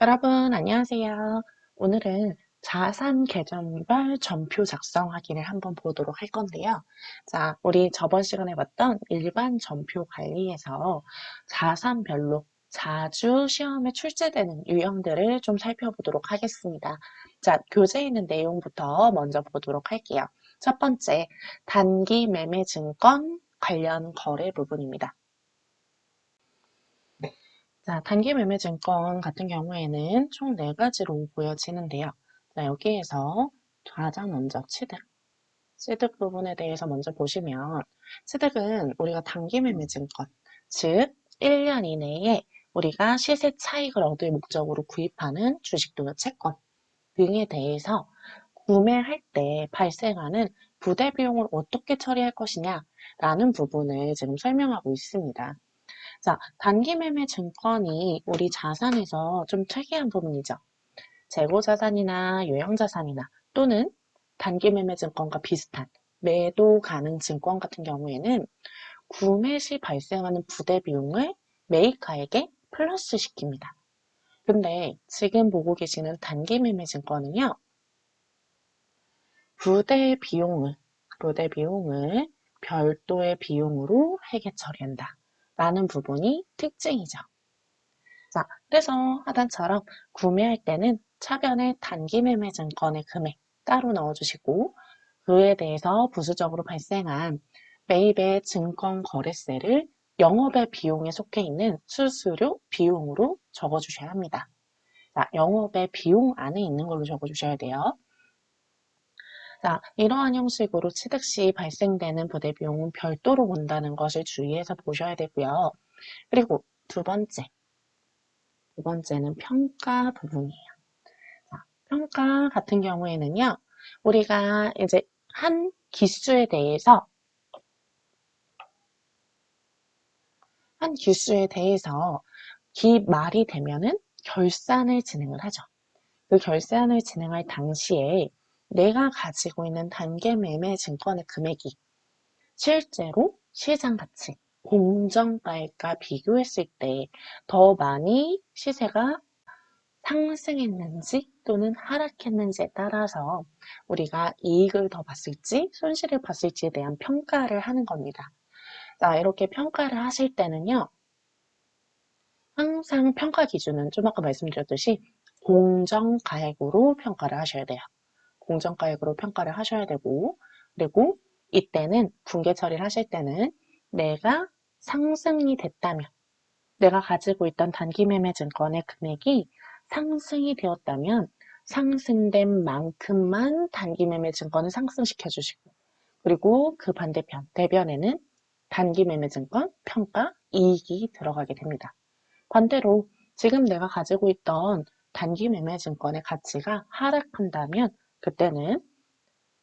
여러분, 안녕하세요. 오늘은 자산 계정별 전표 작성하기를 한번 보도록 할 건데요. 자, 우리 저번 시간에 봤던 일반 전표 관리에서 자산별로 자주 시험에 출제되는 유형들을 좀 살펴보도록 하겠습니다. 자, 교재에 있는 내용부터 먼저 보도록 할게요. 첫 번째, 단기 매매 증권 관련 거래 부분입니다. 자, 단기 매매 증권 같은 경우에는 총 4가지로 보여지는데요. 자, 여기에서 가장 먼저 취득. 취득 부분에 대해서 먼저 보시면, 취득은 우리가 단기 매매 증권, 즉, 1년 이내에 우리가 시세 차익을 얻을 목적으로 구입하는 주식 또는 채권 등에 대해서 구매할 때 발생하는 부대 비용을 어떻게 처리할 것이냐라는 부분을 지금 설명하고 있습니다. 자, 단기 매매 증권이 우리 자산에서 좀 특이한 부분이죠. 재고 자산이나 유형 자산이나 또는 단기 매매 증권과 비슷한 매도 가능 증권 같은 경우에는 구매 시 발생하는 부대 비용을 매입가액에 플러스 시킵니다. 근데 지금 보고 계시는 단기 매매 증권은요, 부대 비용을, 부대 비용을 별도의 비용으로 회계 처리한다. 라는 부분이 특징이죠. 자, 그래서 하단처럼 구매할 때는 차변에 단기 매매 증권의 금액 따로 넣어주시고 그에 대해서 부수적으로 발생한 매입의 증권 거래세를 영업의 비용에 속해 있는 수수료 비용으로 적어주셔야 합니다. 자, 영업의 비용 안에 있는 걸로 적어주셔야 돼요. 자, 이러한 형식으로 취득 시 발생되는 부대 비용은 별도로 본다는 것을 주의해서 보셔야 되고요. 그리고 두 번째는 평가 부분이에요. 자, 평가 같은 경우에는요, 우리가 이제 한 기수에 대해서, 기 말이 되면은 결산을 진행을 하죠. 그 결산을 진행할 당시에 내가 가지고 있는 단기 매매 증권의 금액이 실제로 시장 가치, 공정가액과 비교했을 때 더 많이 시세가 상승했는지 또는 하락했는지에 따라서 우리가 이익을 더 봤을지 손실을 봤을지에 대한 평가를 하는 겁니다. 자, 이렇게 평가를 하실 때는요. 항상 평가 기준은 좀 아까 말씀드렸듯이 공정가액으로 평가를 하셔야 돼요. 공정가액으로 평가를 하셔야 되고 그리고 이때는 분계 처리를 하실 때는 내가 상승이 됐다면 내가 가지고 있던 단기 매매 증권의 금액이 상승이 되었다면 상승된 만큼만 단기 매매 증권을 상승시켜 주시고 그리고 그 반대편, 대변에는 단기 매매 증권 평가 이익이 들어가게 됩니다. 반대로 지금 내가 가지고 있던 단기 매매 증권의 가치가 하락한다면 그때는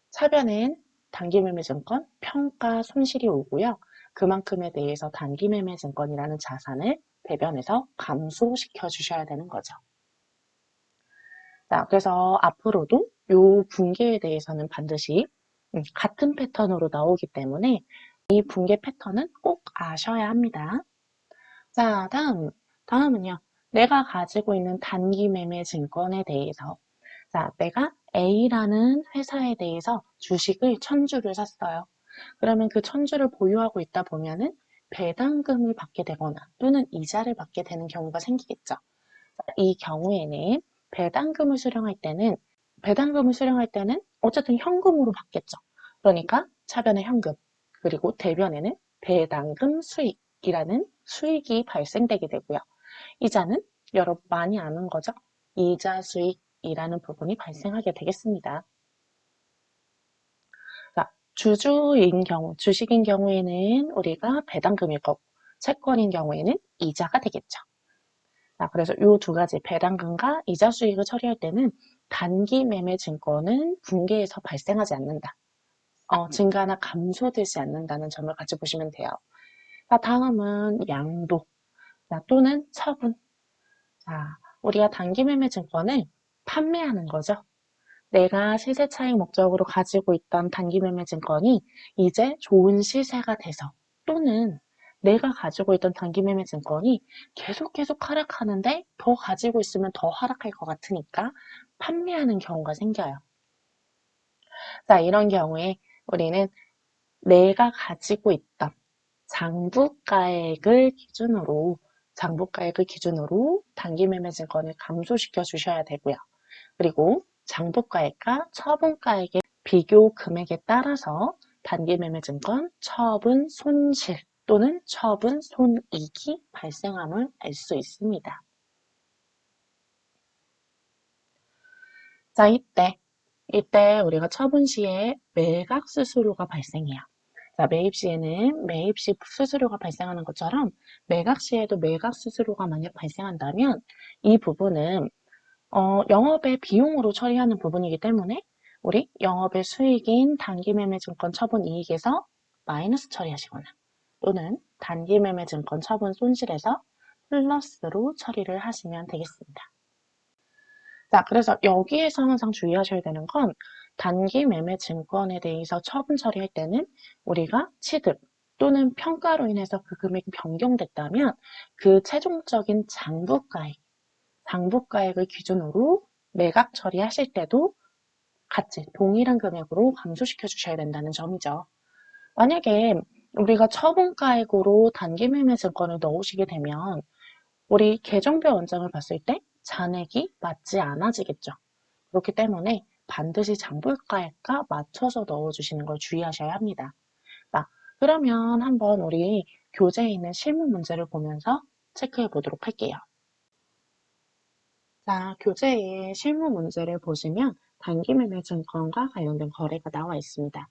차변엔 단기 매매 증권 평가 손실이 오고요. 그만큼에 대해서 단기 매매 증권이라는 자산을 대변에서 감소시켜 주셔야 되는 거죠. 자, 그래서 앞으로도 이 분계에 대해서는 반드시 같은 패턴으로 나오기 때문에 이 분계 패턴은 꼭 아셔야 합니다. 자, 다음은요. 내가 가지고 있는 단기 매매 증권에 대해서 자, 내가 A라는 회사에 대해서 주식을 1000주를 샀어요. 그러면 그 1000주를 보유하고 있다 보면은 배당금을 받게 되거나 또는 이자를 받게 되는 경우가 생기겠죠. 이 경우에는 배당금을 수령할 때는 어쨌든 현금으로 받겠죠. 그러니까 차변의 현금 그리고 대변에는 배당금 수익이라는 수익이 발생되게 되고요. 이자는 여러분 많이 아는 거죠. 이자 수익이라는 부분이 발생하게 되겠습니다. 자, 주식인 경우에는 우리가 배당금일 거고, 채권인 경우에는 이자가 되겠죠. 자, 그래서 이 두 가지 배당금과 이자 수익을 처리할 때는 단기 매매 증권은 분계에서 발생하지 않는다. 증가나 감소되지 않는다는 점을 같이 보시면 돼요. 자, 다음은 양도 자, 또는 처분. 자, 우리가 단기 매매 증권을 판매하는 거죠. 내가 시세 차익 목적으로 가지고 있던 단기 매매 증권이 이제 좋은 시세가 돼서 또는 내가 가지고 있던 단기매매 증권이 계속 하락하는데 더 가지고 있으면 더 하락할 것 같으니까 판매하는 경우가 생겨요. 자, 이런 경우에 우리는 내가 가지고 있던 장부가액을 기준으로 단기매매 증권을 감소시켜 주셔야 되고요. 그리고 장부가액과 처분가액의 비교 금액에 따라서 단기매매 증권 처분 손실 또는 처분 손익이 발생함을 알 수 있습니다. 자, 이때 우리가 처분 시에 매각 수수료가 발생해요. 자, 매입 시에는 매입 시 수수료가 발생하는 것처럼 매각 시에도 매각 수수료가 만약 발생한다면 이 부분은 영업의 비용으로 처리하는 부분이기 때문에 우리 영업의 수익인 단기매매증권 처분 이익에서 마이너스 처리하시거나 또는 단기매매증권 처분 손실에서 플러스로 처리를 하시면 되겠습니다. 자, 그래서 여기에서 항상 주의하셔야 되는 건 단기매매증권에 대해서 처분 처리할 때는 우리가 취득 또는 평가로 인해서 그 금액이 변경됐다면 그 최종적인 장부가액을 기준으로 매각 처리하실 때도 같이 동일한 금액으로 감소시켜 주셔야 된다는 점이죠. 만약에 우리가 처분가액으로 단기매매 증권을 넣으시게 되면 우리 계정별 원장을 봤을 때 잔액이 맞지 않아지겠죠. 그렇기 때문에 반드시 장부가액과 맞춰서 넣어주시는 걸 주의하셔야 합니다. 자, 그러면 한번 우리 교재에 있는 실무 문제를 보면서 체크해 보도록 할게요. 자, 교재의 실무 문제를 보시면 단기매매 증권과 관련된 거래가 나와 있습니다.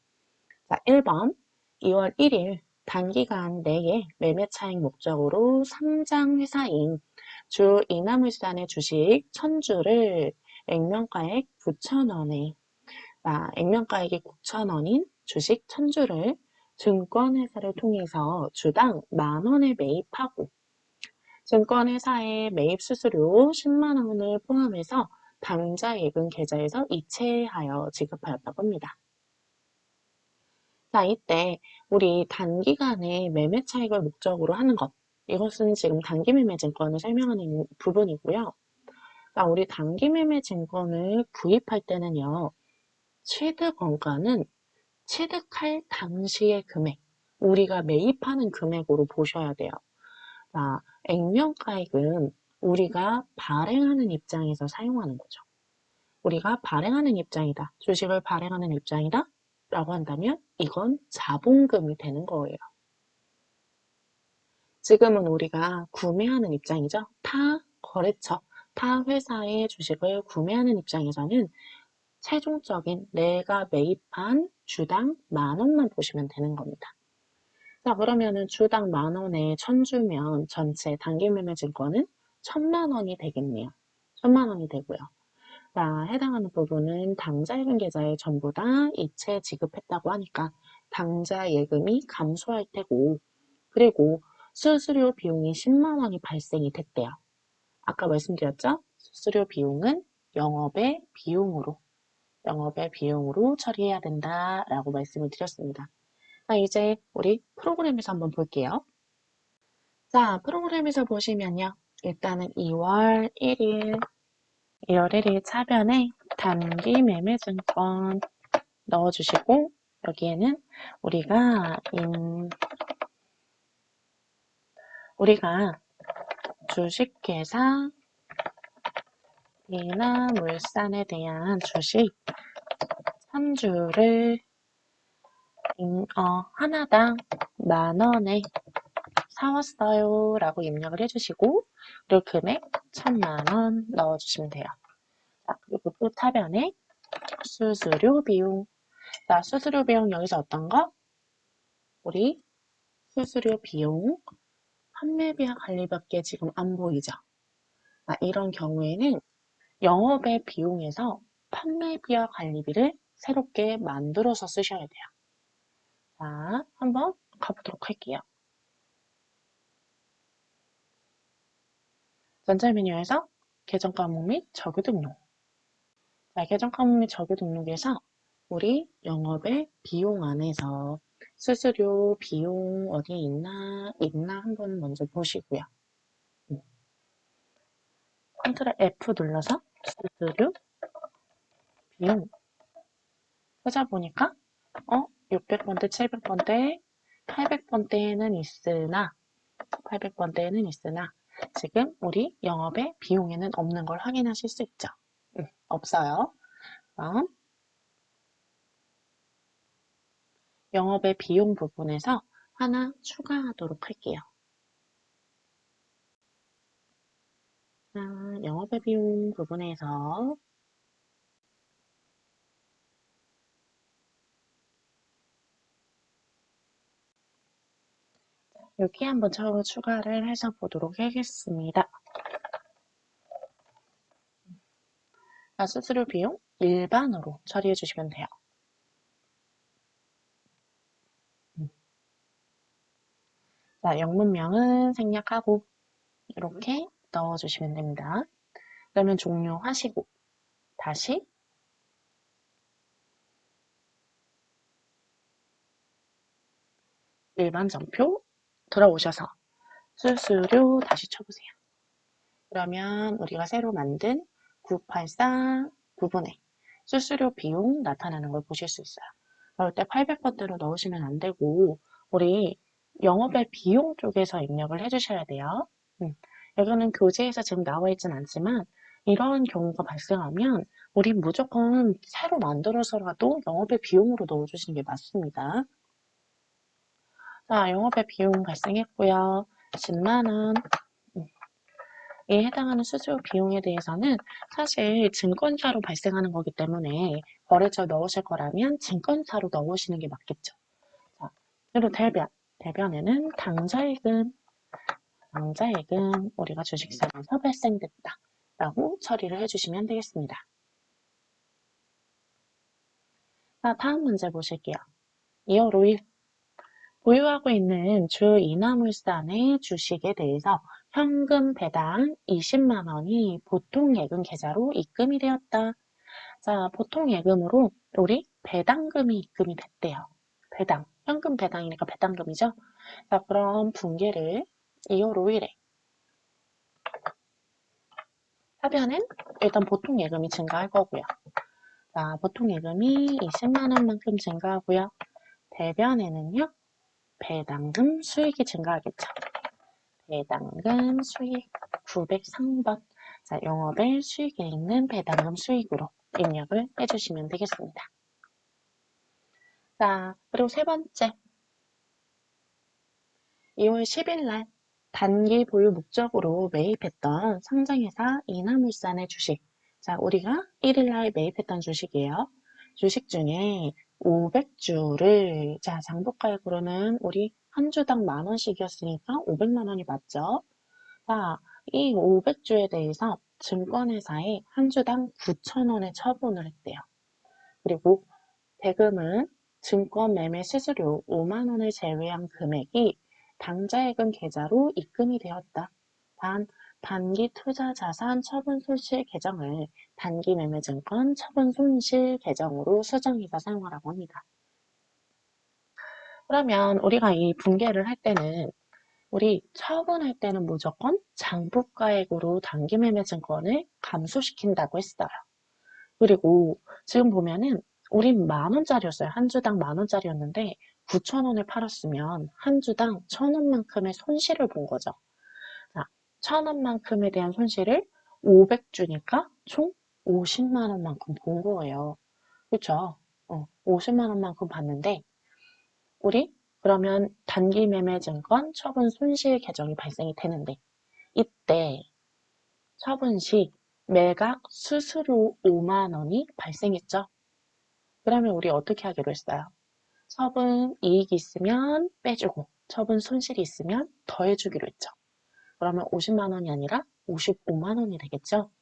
자, 1번 2월 1일 단기간 내에 매매 차익 목적으로 상장 회사인 주 이나물산의 주식 1000주를 액면가액 9,000원에 액면가액이 9,000원인 주식 1000주를 증권회사를 통해서 주당 만원에 매입하고 증권회사의 매입 수수료 10만 원을 포함해서 당좌 예금 계좌에서 이체하여 지급하였다고 합니다. 자, 이때 우리 단기간에 매매 차익을 목적으로 하는 것, 이것은 지금 단기매매 증권을 설명하는 부분이고요. 자, 우리 단기매매 증권을 구입할 때는요, 취득 원가는 취득할 당시의 금액, 우리가 매입하는 금액으로 보셔야 돼요. 자, 액면가액은 우리가 발행하는 입장에서 사용하는 거죠. 우리가 발행하는 입장이다. 주식을 발행하는 입장이다. 라고 한다면 이건 자본금이 되는 거예요. 지금은 우리가 구매하는 입장이죠. 타 거래처, 타 회사의 주식을 구매하는 입장에서는 최종적인 내가 매입한 주당 만원만 보시면 되는 겁니다. 자, 그러면은 주당 만원에 1000주면 전체 단기매매 증권은 1000만원이 되겠네요. 1000만원이 되고요. 자, 해당하는 부분은 당좌 예금 계좌에 전부 다 이체 지급했다고 하니까 당좌 예금이 감소할 테고, 그리고 수수료 비용이 10만원이 발생이 됐대요. 아까 말씀드렸죠? 수수료 비용은 영업의 비용으로 처리해야 된다라고 말씀을 드렸습니다. 자, 이제 우리 프로그램에서 한번 볼게요. 자, 프로그램에서 보시면요. 일단은 2월 1일 차변에 단기 매매 증권 넣어주시고 여기에는 우리가 주식회사 이나물산에 대한 주식 3주를 하나당 만원에 사왔어요 라고 입력을 해주시고 그리고 금액 1000만원 넣어주시면 돼요. 자, 그리고 또 타변에 수수료 비용. 자, 수수료 비용 여기서 어떤 거? 우리 수수료 비용 판매비와 관리밖에 지금 안 보이죠? 이런 경우에는 영업의 비용에서 판매비와 관리비를 새롭게 만들어서 쓰셔야 돼요. 자, 한번 가보도록 할게요. 전자 메뉴에서 계정 과목 및 정규 등록. 자, 계정 과목 및 정규 등록에서 우리 영업의 비용 안에서 수수료, 비용 어디에 있나 한번 먼저 보시고요. 컨트롤 F 눌러서 수수료, 비용 찾아보니까 600번대, 700번대, 800번대에는 있으나 800번대에는 있으나 지금 우리 영업의 비용에는 없는 걸 확인하실 수 있죠. 없어요. 그럼 영업의 비용 부분에서 하나 추가하도록 할게요. 영업의 비용 부분에서 여기 한번 추가를 해서 보도록 하겠습니다. 수수료 비용 일반으로 처리해 주시면 돼요. 자, 영문명은 생략하고 이렇게 넣어주시면 됩니다. 그러면 종료하시고 다시 일반 정표 들어오셔서 수수료 다시 쳐보세요. 그러면 우리가 새로 만든 984 부분에 수수료 비용 나타나는 걸 보실 수 있어요. 그럴 때 800번대로 넣으시면 안 되고 우리 영업의 비용 쪽에서 입력을 해주셔야 돼요. 이거는 교재에서 지금 나와 있진 않지만 이런 경우가 발생하면 우리 무조건 새로 만들어서라도 영업의 비용으로 넣어주시는 게 맞습니다. 자, 영업의 비용 발생했고요. 10만 원. 이에 해당하는 수수료 비용에 대해서는 사실 증권사로 발생하는 거기 때문에 거래처에 넣으실 거라면 증권사로 넣으시는 게 맞겠죠. 자, 그리고 대변에는 당좌이금 우리가 주식사에서 발생됐다 라고 처리를 해주시면 되겠습니다. 자, 다음 문제 보실게요. 2월 5일 보유하고 있는 주 이나물산의 주식에 대해서 현금 배당 20만 원이 보통예금 계좌로 입금이 되었다. 자, 보통예금으로 우리 배당금이 입금이 됐대요. 현금 배당이니까 배당금이죠. 자, 그럼 분기를 2월 5일에 하면은 일단 보통예금이 증가할 거고요. 자, 보통예금이 20만 원만큼 증가하고요. 대변에는요, 배당금 수익이 증가하겠죠. 배당금 수익 903번. 자, 영업의 수익에 있는 배당금 수익으로 입력을 해주시면 되겠습니다. 자, 그리고 세 번째. 2월 10일 날 단기 보유 목적으로 매입했던 상장회사 이나물산의 주식. 자, 우리가 1일 날 매입했던 주식이에요. 주식 중에 500주를, 자, 장부가액으로는 우리 한 주당 10,000원씩이었으니까 500만 원이 맞죠? 자, 이 500주에 대해서 증권회사에 한 주당 9,000원의 처분을 했대요. 그리고 대금은 증권 매매 수수료 5만 원을 제외한 금액이 당좌예금 계좌로 입금이 되었다. 단, 단기 투자 자산 처분 손실 계정을 단기 매매 증권 처분 손실 계정으로 수정해서 사용하라고 합니다. 그러면 우리가 이 분개를 할 때는 우리 처분할 때는 무조건 장부가액으로 단기 매매 증권을 감소시킨다고 했어요. 그리고 지금 보면은 우린 10,000원짜리였어요. 한 주당 10,000원짜리였는데 9,000원을 팔았으면 한 주당 1,000원만큼의 손실을 본 거죠. 자, 1,000원만큼에 대한 손실을 500주니까 총 50만 원만큼 본 거예요. 그쵸? 50만 원만큼 봤는데 우리 그러면 단기 매매 증권 처분 손실 계정이 발생이 되는데 이때 처분 시 매각 수수료 5만 원이 발생했죠. 그러면 우리 어떻게 하기로 했어요? 처분 이익이 있으면 빼주고 처분 손실이 있으면 더해주기로 했죠. 그러면 50만 원이 아니라 55만 원이 되겠죠.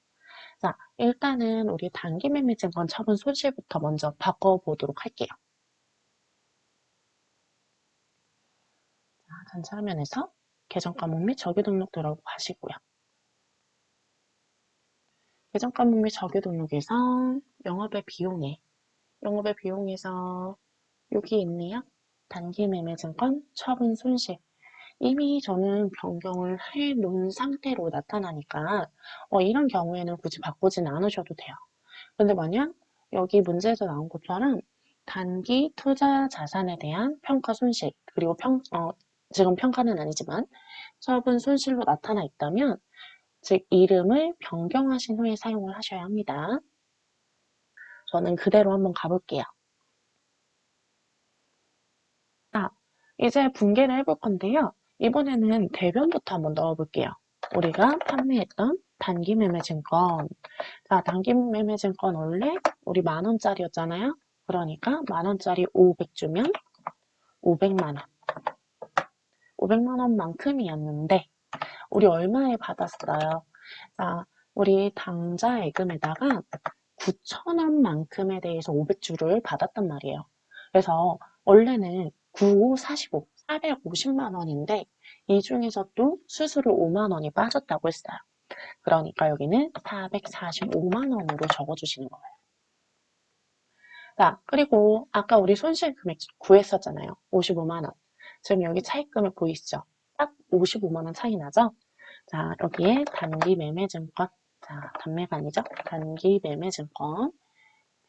자, 일단은 우리 단기 매매 증권 처분 손실부터 먼저 바꿔보도록 할게요. 자, 전체 화면에서 계정 과목 및 정기 등록 들어가시고요. 계정 과목 및 정기 등록에서 영업의 비용에서 여기 있네요. 단기매매증권 처분 손실. 이미 저는 변경을 해 놓은 상태로 나타나니까 이런 경우에는 굳이 바꾸진 않으셔도 돼요. 근데 만약 여기 문제에서 나온 것처럼 단기 투자 자산에 대한 평가 손실, 그리고 지금 평가는 아니지만 처분 손실로 나타나 있다면, 즉 이름을 변경하신 후에 사용을 하셔야 합니다. 저는 그대로 한번 가볼게요. 자, 이제 분개를 해볼 건데요. 이번에는 대변부터 한번 넣어볼게요. 우리가 판매했던 단기매매증권. 자, 단기매매증권 원래 우리 10,000원짜리였잖아요. 그러니까 10,000원짜리 500 주면 500만 원. 500만 원만큼이었는데 우리 얼마에 받았어요? 자, 우리 당좌예금에다가 9,000원만큼에 대해서 500주를 받았단 말이에요. 그래서 원래는 95, 45, 450만 원인데 이 중에서도 수수료 5만 원이 빠졌다고 했어요. 그러니까 여기는 445만 원으로 적어주시는 거예요. 자, 그리고 아까 우리 손실 금액 구했었잖아요. 55만 원. 지금 여기 차익금액 보이시죠? 딱 55만 원 차이 나죠? 자, 여기에 단기매매증권. 자, 단매가 아니죠? 단기매매증권.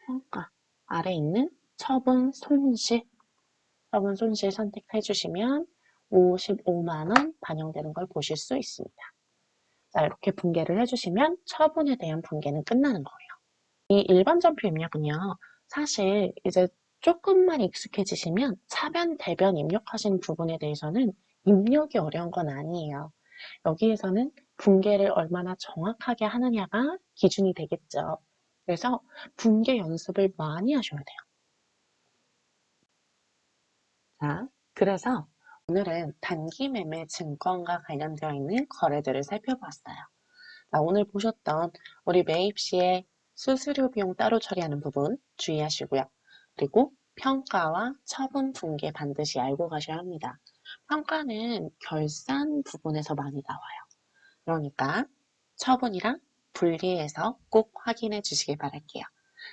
평가. 아래 있는 처분 손실. 처분 손실 선택해 주시면 55만 원 반영되는 걸 보실 수 있습니다. 자, 이렇게 분개를 해주시면 처분에 대한 분개는 끝나는 거예요. 이 일반 전표 입력은요, 사실 이제 조금만 익숙해지시면 차변, 대변 입력하시는 부분에 대해서는 입력이 어려운 건 아니에요. 여기에서는 분개를 얼마나 정확하게 하느냐가 기준이 되겠죠. 그래서 분개 연습을 많이 하셔야 돼요. 자, 그래서 오늘은 단기 매매 증권과 관련되어 있는 거래들을 살펴봤어요. 자, 오늘 보셨던 우리 매입 시에 수수료 비용 따로 처리하는 부분 주의하시고요. 그리고 평가와 처분 분개 반드시 알고 가셔야 합니다. 평가는 결산 부분에서 많이 나와요. 그러니까 처분이랑 분리해서 꼭 확인해 주시길 바랄게요.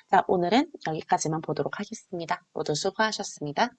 자, 오늘은 여기까지만 보도록 하겠습니다. 모두 수고하셨습니다.